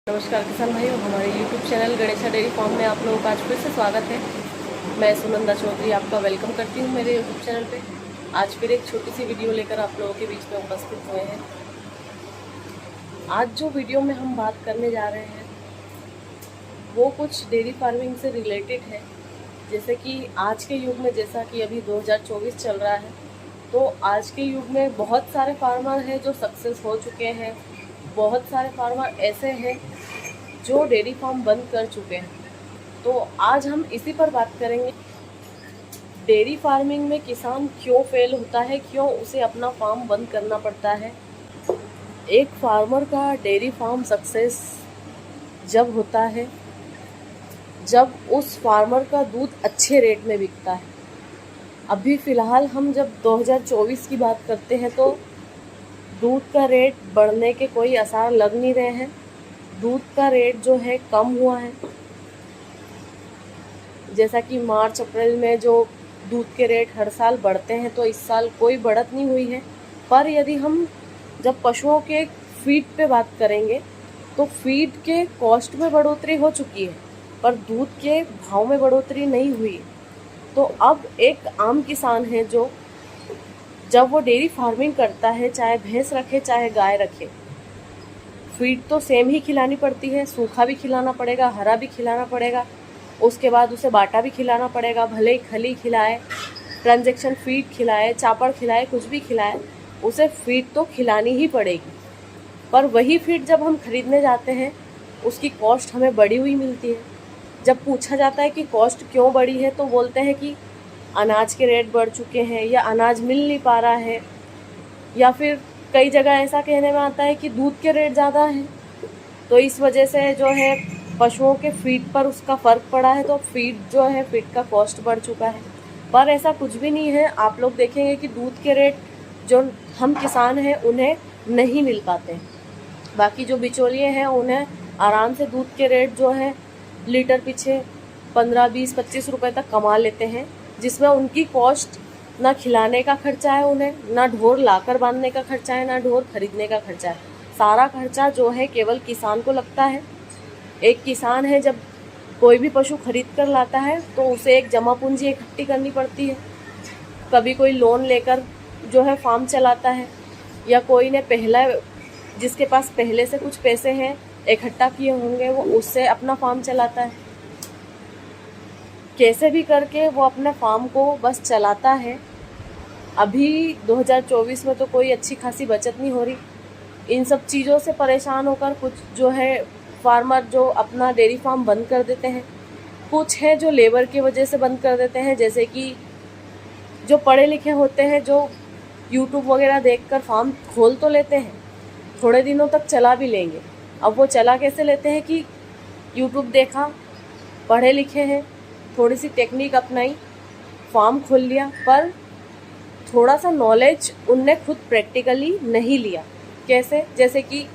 नमस्कार किसान भाइयों, हमारे YouTube channel Ganesha dairy farm में आप लोगों का आज फिर से स्वागत है। मैं सुनंदा चौधरी आपका वेलकम करती हूं मेरे YouTube चैनल पे। आज फिर एक छोटी सी वीडियो लेकर आप लोगों के बीच में उपस्थित हुए हैं। आज जो वीडियो में हम बात करने जा रहे हैं वो कुछ डेयरी फार्मिंग से रिलेटेड है। जैसे कि आज के युग में, जैसा कि अभी 2024 चल रहा है, तो आज के युग में बहुत सारे फार्मर हैं जो सक्सेस हो चुके हैं। बहुत सारे फार्मर ऐसे हैं जो डेयरी फार्म बंद कर चुके हैं। तो आज हम इसी पर बात करेंगे, डेयरी फार्मिंग में किसान क्यों फेल होता है, क्यों उसे अपना फार्म बंद करना पड़ता है। एक फार्मर का डेयरी फार्म सक्सेस जब होता है जब उस फार्मर का दूध अच्छे रेट में बिकता है। अभी फ़िलहाल हम जब 2024 की बात करते हैं तो दूध का रेट बढ़ने के कोई आसार लग नहीं रहे हैं। दूध का रेट जो है कम हुआ है। जैसा कि मार्च अप्रैल में जो दूध के रेट हर साल बढ़ते हैं, तो इस साल कोई बढ़त नहीं हुई है। पर यदि हम जब पशुओं के फीड पे बात करेंगे तो फीड के कॉस्ट में बढ़ोतरी हो चुकी है, पर दूध के भाव में बढ़ोतरी नहीं हुई। तो अब एक आम किसान है जो जब वो डेयरी फार्मिंग करता है, चाहे भैंस रखे चाहे गाय रखे, फीड तो सेम ही खिलानी पड़ती है। सूखा भी खिलाना पड़ेगा, हरा भी खिलाना पड़ेगा, उसके बाद उसे बाटा भी खिलाना पड़ेगा। भले ही खली खिलाए, ट्रांजैक्शन फीड खिलाए, चापड़ खिलाए, कुछ भी खिलाए, उसे फीड तो खिलानी ही पड़ेगी। पर वही फीड जब हम खरीदने जाते हैं उसकी कॉस्ट हमें बढ़ी हुई मिलती है। जब पूछा जाता है कि कॉस्ट क्यों बढ़ी है तो बोलते हैं कि अनाज के रेट बढ़ चुके हैं, या अनाज मिल नहीं पा रहा है, या फिर कई जगह ऐसा कहने में आता है कि दूध के रेट ज़्यादा हैं। तो इस वजह से जो है पशुओं के फीड पर उसका फ़र्क पड़ा है, तो फीड जो है फीड का कॉस्ट बढ़ चुका है। पर ऐसा कुछ भी नहीं है। आप लोग देखेंगे कि दूध के रेट जो हम किसान हैं उन्हें नहीं मिल पाते हैं। बाकी जो बिचौलिए हैं उन्हें आराम से दूध के रेट जो है लीटर पीछे 15, 20, 25 रुपये तक कमा लेते हैं, जिसमें उनकी कॉस्ट ना खिलाने का खर्चा है उन्हें, ना ढोर लाकर बांधने का खर्चा है, ना ढोर खरीदने का खर्चा है। सारा खर्चा जो है केवल किसान को लगता है। एक किसान है जब कोई भी पशु खरीद कर लाता है तो उसे एक जमा पूंजी इकट्ठी करनी पड़ती है। कभी कोई लोन लेकर जो है फार्म चलाता है, या कोई ने जिसके पास पहले से कुछ पैसे हैं इकट्ठा किए होंगे, वो उससे अपना फार्म चलाता है। कैसे भी करके वो अपने फार्म को बस चलाता है। अभी 2024 में तो कोई अच्छी खासी बचत नहीं हो रही। इन सब चीज़ों से परेशान होकर कुछ जो है फार्मर जो अपना डेयरी फार्म बंद कर देते हैं। कुछ है जो लेबर की वजह से बंद कर देते हैं, जैसे कि जो पढ़े लिखे होते हैं जो यूट्यूब वगैरह देखकर फार्म खोल तो लेते हैं, थोड़े दिनों तक चला भी लेंगे। अब वो चला कैसे लेते हैं कि यूट्यूब देखा, पढ़े लिखे हैं, थोड़ी सी टेक्निक अपनाई, फार्म खोल लिया, पर थोड़ा सा नॉलेज उनने खुद प्रैक्टिकली नहीं लिया। कैसे? जैसे कि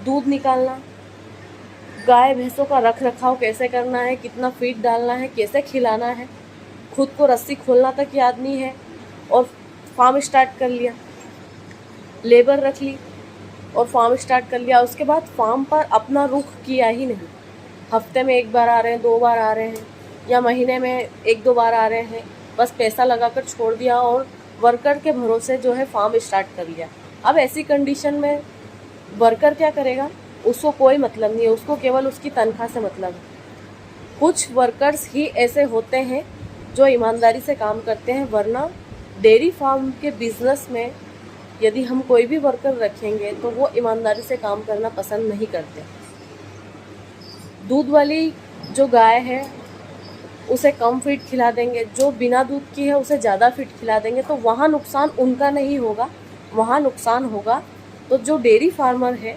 दूध निकालना, गाय भैंसों का रख रखाव कैसे करना है, कितना फीड डालना है, कैसे खिलाना है, खुद को रस्सी खोलना तक याद नहीं है, और फार्म स्टार्ट कर लिया, लेबर रख ली और फार्म स्टार्ट कर लिया। उसके बाद फार्म पर अपना रुख किया ही नहीं। हफ्ते में एक बार आ रहे हैं, 2 बार आ रहे हैं, या महीने में 1-2 बार आ रहे हैं, बस पैसा लगाकर छोड़ दिया और वर्कर के भरोसे जो है फार्म स्टार्ट कर लिया। अब ऐसी कंडीशन में वर्कर क्या करेगा? उसको कोई मतलब नहीं है, उसको केवल उसकी तनख्वाह से मतलब है। कुछ वर्कर्स ही ऐसे होते हैं जो ईमानदारी से काम करते हैं, वरना डेयरी फार्म के बिजनेस में यदि हम कोई भी वर्कर रखेंगे तो वो ईमानदारी से काम करना पसंद नहीं करते। दूध वाली जो गाय है उसे कम फीड खिला देंगे, जो बिना दूध की है उसे ज़्यादा फीड खिला देंगे, तो वहाँ नुकसान उनका नहीं होगा, वहाँ नुकसान होगा तो जो डेयरी फार्मर है,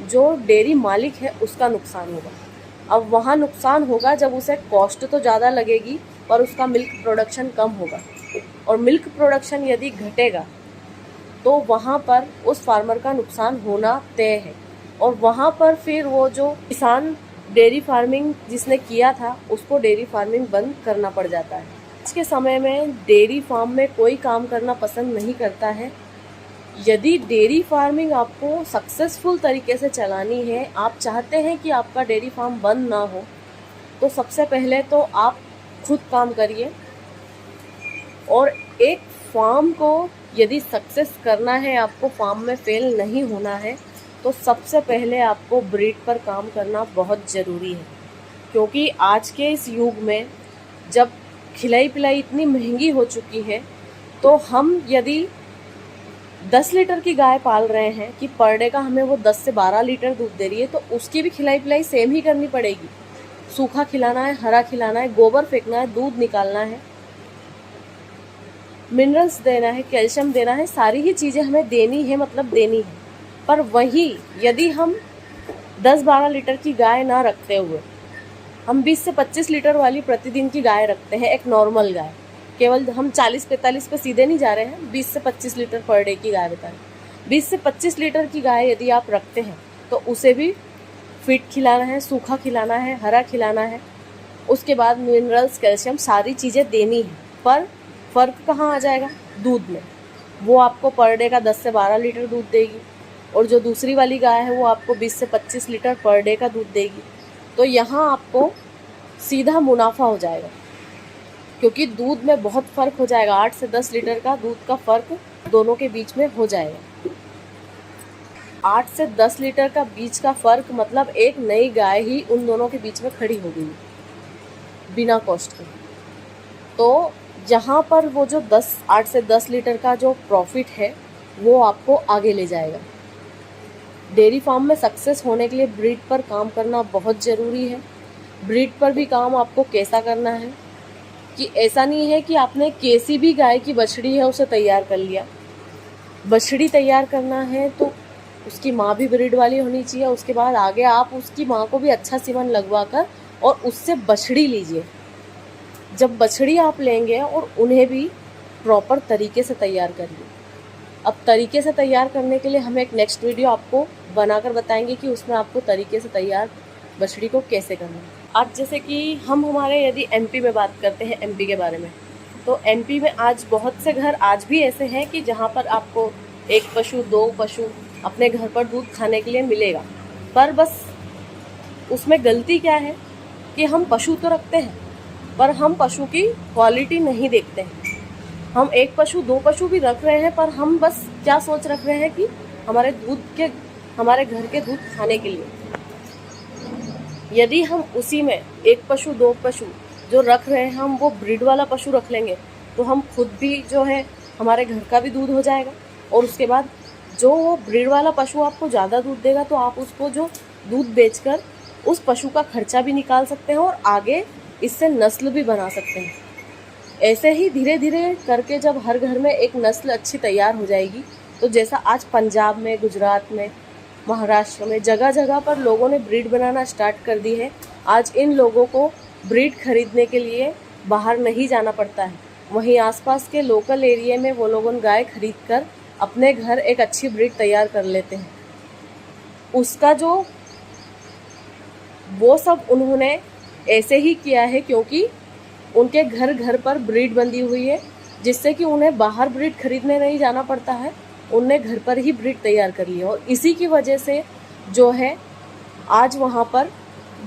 जो डेयरी मालिक है, उसका नुकसान होगा। अब वहाँ नुकसान होगा जब उसे कॉस्ट तो ज़्यादा लगेगी पर उसका मिल्क प्रोडक्शन कम होगा, और मिल्क प्रोडक्शन यदि घटेगा तो वहाँ पर उस फार्मर का नुकसान होना तय है। और वहाँ पर फिर वो जो किसान डेयरी फार्मिंग जिसने किया था उसको डेयरी फार्मिंग बंद करना पड़ जाता है। आज के समय में डेयरी फार्म में कोई काम करना पसंद नहीं करता है। यदि डेयरी फार्मिंग आपको सक्सेसफुल तरीके से चलानी है, आप चाहते हैं कि आपका डेयरी फार्म बंद ना हो, तो सबसे पहले तो आप खुद काम करिए। और एक फार्म को यदि सक्सेस करना है, आपको फार्म में फेल नहीं होना है, तो सबसे पहले आपको ब्रीड पर काम करना बहुत ज़रूरी है। क्योंकि आज के इस युग में जब खिलाई पिलाई इतनी महंगी हो चुकी है, तो हम यदि 10 लीटर की गाय पाल रहे हैं कि पर डे का हमें वो 10 से 12 लीटर दूध दे रही है, तो उसकी भी खिलाई पिलाई सेम ही करनी पड़ेगी। सूखा खिलाना है, हरा खिलाना है, गोबर फेंकना है, दूध निकालना है, मिनरल्स देना है, कैल्शियम देना है, सारी ही चीज़ें हमें देनी है, मतलब देनी है। पर वही यदि हम 10-12 लीटर की गाय ना रखते हुए हम 20 से 25 लीटर वाली प्रतिदिन की गाय रखते हैं, एक नॉर्मल गाय, केवल हम 40-45 पे सीधे नहीं जा रहे हैं, 20 से 25 लीटर पर डे की गाय बता रहे हैं। 20 से 25 लीटर की गाय यदि आप रखते हैं, तो उसे भी फीड खिलाना है, सूखा खिलाना है, हरा खिलाना है, उसके बाद मिनरल्स, कैल्शियम, सारी चीज़ें देनी है। पर फ़र्क कहाँ आ जाएगा? दूध में। वो आपको पर डे का 10 से 12 लीटर दूध देगी, और जो दूसरी वाली गाय है वो आपको 20 से 25 लीटर पर डे का दूध देगी। तो यहाँ आपको सीधा मुनाफा हो जाएगा, क्योंकि दूध में बहुत फ़र्क हो जाएगा। 8 से 10 लीटर का दूध का फ़र्क दोनों के बीच में हो जाएगा। 8 से 10 लीटर का बीच का फ़र्क मतलब एक नई गाय ही उन दोनों के बीच में खड़ी हो गई बिना कॉस्ट के। तो यहाँ पर वो जो 8 से 10 लीटर का जो प्रॉफिट है, वो आपको आगे ले जाएगा। डेयरी फार्म में सक्सेस होने के लिए ब्रीड पर काम करना बहुत ज़रूरी है। ब्रीड पर भी काम आपको कैसा करना है कि ऐसा नहीं है कि आपने कैसी भी गाय की बछड़ी है उसे तैयार कर लिया। बछड़ी तैयार करना है तो उसकी माँ भी ब्रीड वाली होनी चाहिए। उसके बाद आगे आप उसकी माँ को भी अच्छा सीमन लगवा कर और उससे बछड़ी लीजिए। जब बछड़ी आप लेंगे और उन्हें भी प्रॉपर तरीके से तैयार करिए। अब तरीके से तैयार करने के लिए हम एक नेक्स्ट वीडियो आपको बनाकर बताएंगे कि उसमें आपको तरीके से तैयार बछड़ी को कैसे करना है। आज जैसे कि हम हमारे यदि एमपी में बात करते हैं, एमपी के बारे में, तो एमपी में आज बहुत से घर आज भी ऐसे हैं कि जहाँ पर आपको 1 पशु 2 पशु अपने घर पर दूध खाने के लिए मिलेगा। पर बस उसमें गलती क्या है कि हम पशु तो रखते हैं, पर हम पशु की क्वालिटी नहीं देखते हैं। हम 1 पशु 2 पशु भी रख रहे हैं, पर हम बस क्या सोच रख रहे हैं कि हमारे घर के दूध खाने के लिए। यदि हम उसी में 1 पशु 2 पशु जो रख रहे हैं, हम वो ब्रीड वाला पशु रख लेंगे, तो हम खुद भी जो है हमारे घर का भी दूध हो जाएगा। और उसके बाद जो वो ब्रीड वाला पशु आपको ज़्यादा दूध देगा, तो आप उसको जो दूध बेचकर उस पशु का खर्चा भी निकाल सकते हैं और आगे इससे नस्ल भी बना सकते हैं। ऐसे ही धीरे धीरे करके जब हर घर में एक नस्ल अच्छी तैयार हो जाएगी, तो जैसा आज पंजाब में, गुजरात में, महाराष्ट्र में जगह जगह पर लोगों ने ब्रीड बनाना स्टार्ट कर दी है। आज इन लोगों को ब्रीड खरीदने के लिए बाहर नहीं जाना पड़ता है। वहीं आसपास के लोकल एरिया में वो लोग उन गाय खरीद कर अपने घर एक अच्छी ब्रीड तैयार कर लेते हैं। उसका जो वो सब उन्होंने ऐसे ही किया है क्योंकि उनके घर घर पर ब्रीड बंधी हुई है, जिससे कि उन्हें बाहर ब्रीड खरीदने नहीं जाना पड़ता है। उनने घर पर ही ब्रीड तैयार कर ली है और इसी की वजह से जो है आज वहाँ पर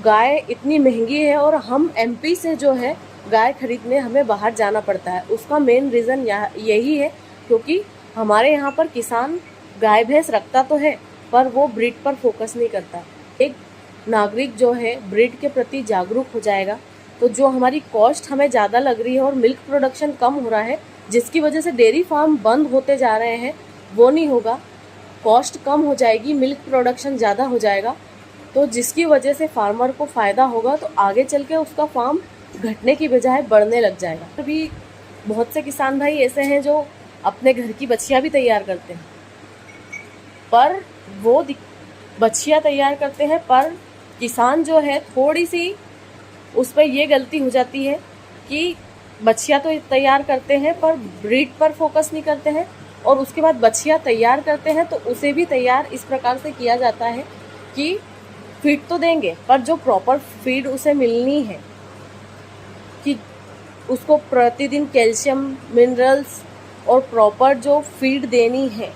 गाय इतनी महंगी है और हम एमपी से जो है गाय खरीदने हमें बाहर जाना पड़ता है। उसका मेन रीज़न यही है क्योंकि हमारे यहाँ पर किसान गाय भैंस रखता तो है, पर वो ब्रीड पर फोकस नहीं करता। एक नागरिक जो है ब्रीड के प्रति जागरूक हो जाएगा, तो जो हमारी कॉस्ट हमें ज़्यादा लग रही है और मिल्क प्रोडक्शन कम हो रहा है, जिसकी वजह से डेयरी फार्म बंद होते जा रहे हैं, वो नहीं होगा। कॉस्ट कम हो जाएगी, मिल्क प्रोडक्शन ज़्यादा हो जाएगा, तो जिसकी वजह से फार्मर को फ़ायदा होगा, तो आगे चल के उसका फार्म घटने की बजाय बढ़ने लग जाएगा। अभी बहुत से किसान भाई ऐसे हैं जो अपने घर की बछिया भी तैयार करते हैं, पर वो बछिया तैयार करते हैं, पर किसान जो है थोड़ी सी उस पर ये गलती हो जाती है कि बछिया तो तैयार करते हैं पर ब्रीड पर फोकस नहीं करते हैं, और उसके बाद बछिया तैयार करते हैं तो उसे भी तैयार इस प्रकार से किया जाता है कि फीड तो देंगे, पर जो प्रॉपर फीड उसे मिलनी है, कि उसको प्रतिदिन कैल्शियम, मिनरल्स और प्रॉपर जो फीड देनी है,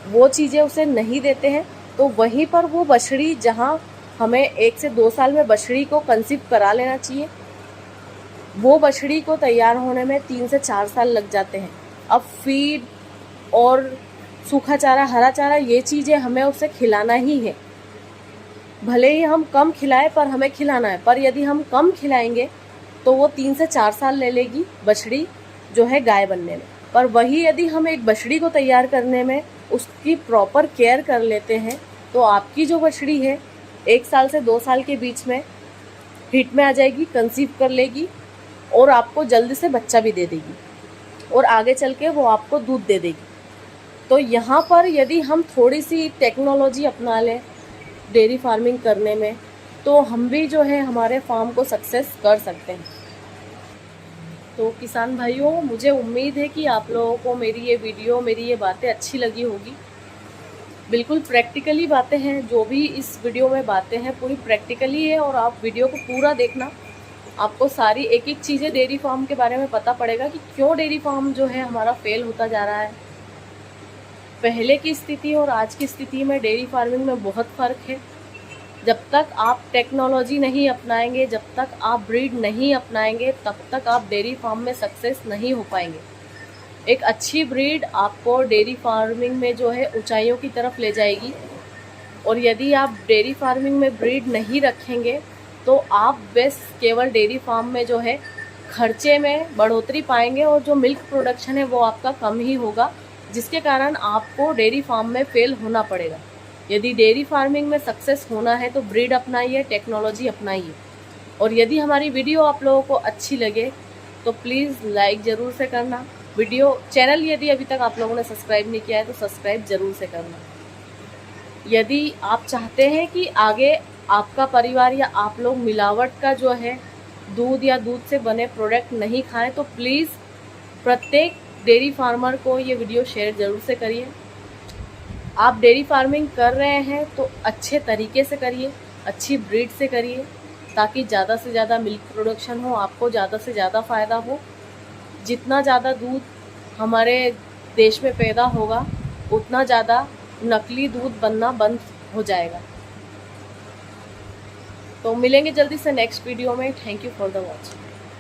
वो चीज़ें उसे नहीं देते हैं, तो वहीं पर वो बछड़ी, जहाँ हमें 1 से 2 साल में बछड़ी को कंसीव करा लेना चाहिए, वो बछड़ी को तैयार होने में 3 से 4 साल लग जाते हैं। अब फीड और सूखा चारा, हरा चारा, ये चीज़ें हमें उसे खिलाना ही है। भले ही हम कम खिलाएं, पर हमें खिलाना है। पर यदि हम कम खिलाएंगे तो वो 3 से 4 साल ले लेगी बछड़ी जो है गाय बनने में। पर वही यदि हम एक बछड़ी को तैयार करने में उसकी प्रॉपर केयर कर लेते हैं, तो आपकी जो बछड़ी है 1 साल से 2 साल के बीच में हिट में आ जाएगी, कंसीव कर लेगी और आपको जल्दी से बच्चा भी दे देगी और आगे चल के वो आपको दूध दे देगी। तो यहाँ पर यदि हम थोड़ी सी टेक्नोलॉजी अपना लें डेयरी फार्मिंग करने में, तो हम भी जो है हमारे फार्म को सक्सेस कर सकते हैं। तो किसान भाइयों, मुझे उम्मीद है कि आप लोगों को मेरी ये वीडियो, मेरी ये बातें अच्छी लगी होगी। बिल्कुल प्रैक्टिकली बातें हैं, जो भी इस वीडियो में बातें हैं पूरी प्रैक्टिकली है, और आप वीडियो को पूरा देखना, आपको सारी एक एक चीज़ें डेयरी फार्म के बारे में पता पड़ेगा कि क्यों डेयरी फार्म जो है हमारा फेल होता जा रहा है। पहले की स्थिति और आज की स्थिति में डेयरी फार्मिंग में बहुत फ़र्क है। जब तक आप टेक्नोलॉजी नहीं अपनाएंगे, जब तक आप ब्रीड नहीं अपनाएंगे, तब तक आप डेयरी फार्म में सक्सेस नहीं हो पाएंगे। एक अच्छी ब्रीड आपको डेयरी फार्मिंग में जो है ऊंचाइयों की तरफ ले जाएगी, और यदि आप डेयरी फार्मिंग में ब्रीड नहीं रखेंगे तो आप बस केवल डेयरी फार्म में जो है खर्चे में बढ़ोतरी पाएंगे, और जो मिल्क प्रोडक्शन है वो आपका कम ही होगा, जिसके कारण आपको डेयरी फार्म में फेल होना पड़ेगा। यदि डेयरी फार्मिंग में सक्सेस होना है तो ब्रीड अपनाइए, टेक्नोलॉजी अपनाइए। और यदि हमारी वीडियो आप लोगों को अच्छी लगे तो प्लीज़ लाइक ज़रूर से करना। चैनल यदि अभी तक आप लोगों ने सब्सक्राइब नहीं किया है तो सब्सक्राइब ज़रूर से करना। यदि आप चाहते हैं कि आगे आपका परिवार या आप लोग मिलावट का जो है दूध या दूध से बने प्रोडक्ट नहीं खाएं, तो प्लीज़ प्रत्येक डेयरी फार्मर को ये वीडियो शेयर ज़रूर से करिए। आप डेयरी फार्मिंग कर रहे हैं तो अच्छे तरीके से करिए, अच्छी ब्रीड से करिए, ताकि ज़्यादा से ज़्यादा मिल्क प्रोडक्शन हो, आपको ज़्यादा से ज़्यादा फ़ायदा हो। जितना ज़्यादा दूध हमारे देश में पैदा होगा, उतना ज़्यादा नकली दूध बनना बंद हो जाएगा। तो मिलेंगे जल्दी से नेक्स्ट वीडियो में। Thank you for the watching.